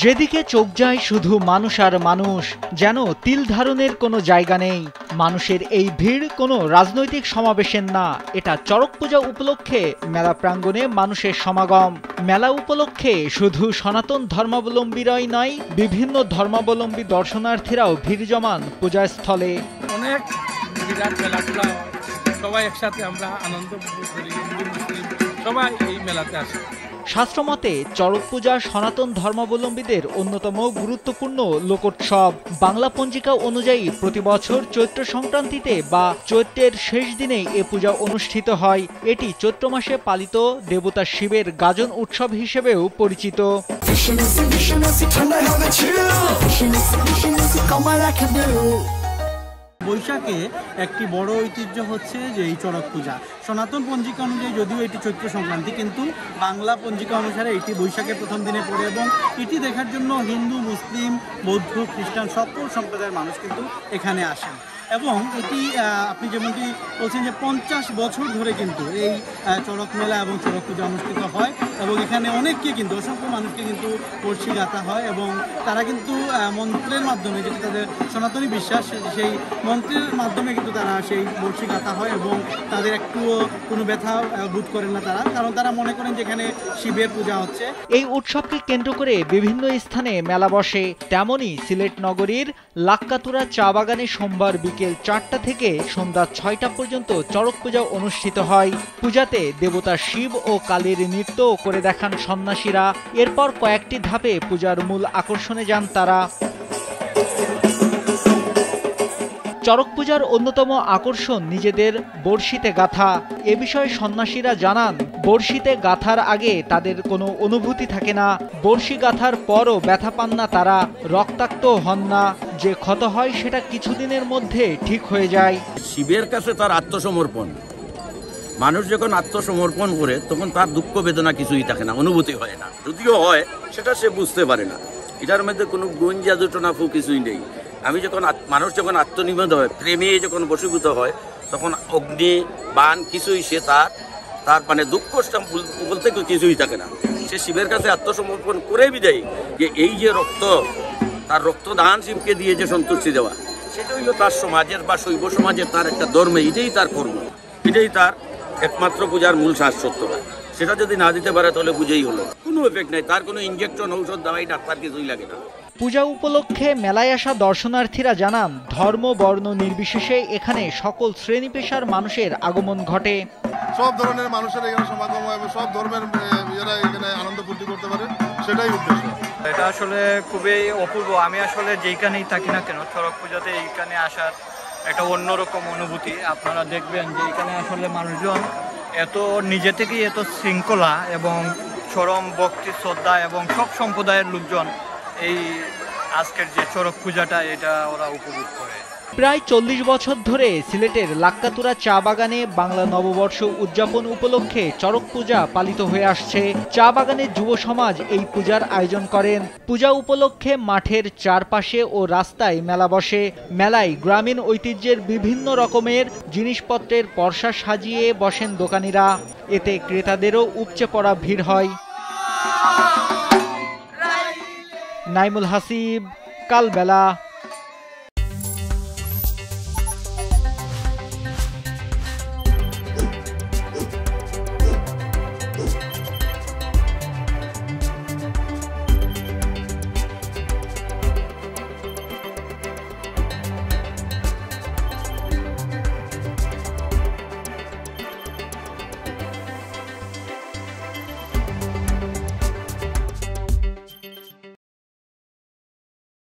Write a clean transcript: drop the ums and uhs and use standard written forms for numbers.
যেদিকে চোখ যায় শুধু মানুষ আর মানুষ, যেন তিল ধারণের কোনো জায়গা নেই। মানুষের এই ভিড় কোনো রাজনৈতিক সমাবেশের না, এটা চড়ক পূজা উপলক্ষে মেলা প্রাঙ্গণে মানুষের সমাগম। মেলা উপলক্ষে শুধু সনাতন ধর্মাবলম্বীরাই নয়, বিভিন্ন ধর্মাবলম্বী দর্শনার্থীরাও ভিড় জমান পূজাস্থলে। অনেক বিরাট মেলাগুলা সবাই একসাথে আমরা আনন্দ করি, সবাই এই মেলাতে আসে। শাস্ত্রমতে চড়ক পূজা সনাতন ধর্মাবলম্বীদের অন্যতম গুরুত্বপূর্ণ লোকোৎসব। বাংলা পঞ্জিকা অনুযায়ী প্রতি বছর চৈত্র সংক্রান্তিতে বা চৈত্রের শেষ দিনে এ পূজা অনুষ্ঠিত হয়। এটি চৈত্র মাসে পালিত দেবতা শিবের গাজন উৎসব হিসেবেও পরিচিত। বৈশাখে একটি বড় ঐতিহ্য হচ্ছে যে এই চড়ক পূজা। সনাতন পঞ্জিকা অনুযায়ী যদিও এটি চৈত্র সংক্রান্তি, কিন্তু বাংলা পঞ্জিকা অনুসারে এটি বৈশাখের প্রথম দিনে পড়ে এবং এটি দেখার জন্য হিন্দু, মুসলিম, বৌদ্ধ, খ্রিস্টান সকল সম্প্রদায়ের মানুষ কিন্তু এখানে আসেন। এবং এটি আপনি যেমনটি বলছেন যে 50 বছর ধরে কিন্তু এই চড়ক মেলা এবং চড়ক পূজা অনুষ্ঠিত হয় এবং এখানে অনেককে কিন্তু অসংখ্য মানুষকে কিন্তু বর্ষি গাঁথা হয় এবং তারা কিন্তু মন্ত্রের মাধ্যমে, যেটি তাদের সনাতনী বিশ্বাস, সেই মন্ত্রের মাধ্যমে কিন্তু তারা সেই বর্ষি গাঁথা হয় এবং তাদের একটুও কোনো ব্যথা বোধ করেন না তারা, কারণ তারা মনে করেন যে এখানে শিবের পূজা হচ্ছে। এই উৎসবকে কেন্দ্র করে বিভিন্ন স্থানে মেলা বসে। তেমনই সিলেট নগরীর লাক্কাতুরা চা বাগানে সোমবার বিকেল 4টা থেকে সন্ধ্যা 6টা পর্যন্ত চড়ক পূজা অনুষ্ঠিত হয়। পূজাতে দেবতা শিব ও কালীর নৃত্য করে দেখান সন্ন্যাসীরা। এরপর কয়েকটি ধাপে পূজার মূল আকর্ষণে যান তারা। চড়ক পূজার অন্যতম আকর্ষণ নিজেদের বর্ষিতে গাঁথা। এ বিষয়ে সন্ন্যাসীরা জানান, বর্ষিতে গাঁথার আগে তাদের কোনো অনুভূতি থাকে না, বর্ষি গাঁথার পরও ব্যথা পান না তারা, রক্তাক্ত হন না, যে ক্ষত হয় সেটা কিছুদিনের মধ্যে ঠিক হয়ে যায়। শিবের কাছে তার আত্মসমর্পণ, মানুষ যখন আত্মসমর্পণ করে তখন তার দুঃখ বেদনা কিছুই থাকে না, অনুভূতি হয় না, যদিও হয় সেটা সে বুঝতে পারে না। এটার মধ্যে কোনো গুঞ্জা দুটনাফু কিছুই নেই। মানুষ যখন আত্মনিবেদ হয়, প্রেমে যখন বশীভূত হয়, তখন অগ্নি বান কিছুই সে তার মানে দুঃখ বলতে কিছুই থাকে না। সে শিবের কাছে আত্মসমর্পণ করে বিদায় যে এই যে রক্ত, তার রক্তদান শিবকে দিয়ে যে সন্তুষ্টি দেওয়া, সেটা হইল তার সমাজের বা শৈব সমাজের তার একটা ধর্মে, এটাই তার কর্ম, এটাই তার একমাত্র পূজার মূল শাশ্বততা। সেটা যদি না দিতে পারে তাহলে বুঝেই হলো, কোনো এফেক্ট নেই, তার কোনো ইনজেকশন, ঔষধ, দাওয়াই, ডাক্তার কিছুই লাগে না। পূজা উপলক্ষে মেলায় আসা দর্শনার্থীরা জানান, ধর্ম বর্ণ নির্বিশেষে এখানে সকল শ্রেণী পেশার মানুষের আগমন ঘটে। সব ধরনের মানুষের এখানে সমাগম হয় এবং সব ধর্মের এরা এখানে আনন্দ ফুর্তি করতে পারে, সেটাই উদ্দেশ্য। এটা আসলে খুবই অপূর্ব। আমি আসলে যেখানেই থাকি না কেন, চড়ক পূজাতে এইখানে আসার একটা অন্যরকম অনুভূতি। আপনারা দেখবেন যে এখানে আসলে মানুষজন এত নিজে থেকেই এত শৃঙ্খলা এবং চরম ভক্তি, শ্রদ্ধা এবং সব সম্প্রদায়ের লোকজন এই আজকের যে চড়ক পূজাটা এটা ওরা উপভোগ করে। প্রায় 40 বছর ধরে সিলেটের লাক্কাতুরা চা বাগানে বাংলা নববর্ষ উদযাপন উপলক্ষে চড়ক পূজা পালিত হয়ে আসছে। চা বাগানের যুব সমাজ এই পূজার আয়োজন করেন। পূজা উপলক্ষে মাঠের চারপাশে ও রাস্তায় মেলা বসে। মেলায় গ্রামীণ ঐতিহ্যের বিভিন্ন রকমের জিনিসপত্রের পসরা সাজিয়ে বসেন দোকানিরা। এতে ক্রেতাদেরও উপচে পড়া ভিড় হয়। নাইমুল হাসিব, কালবেলা।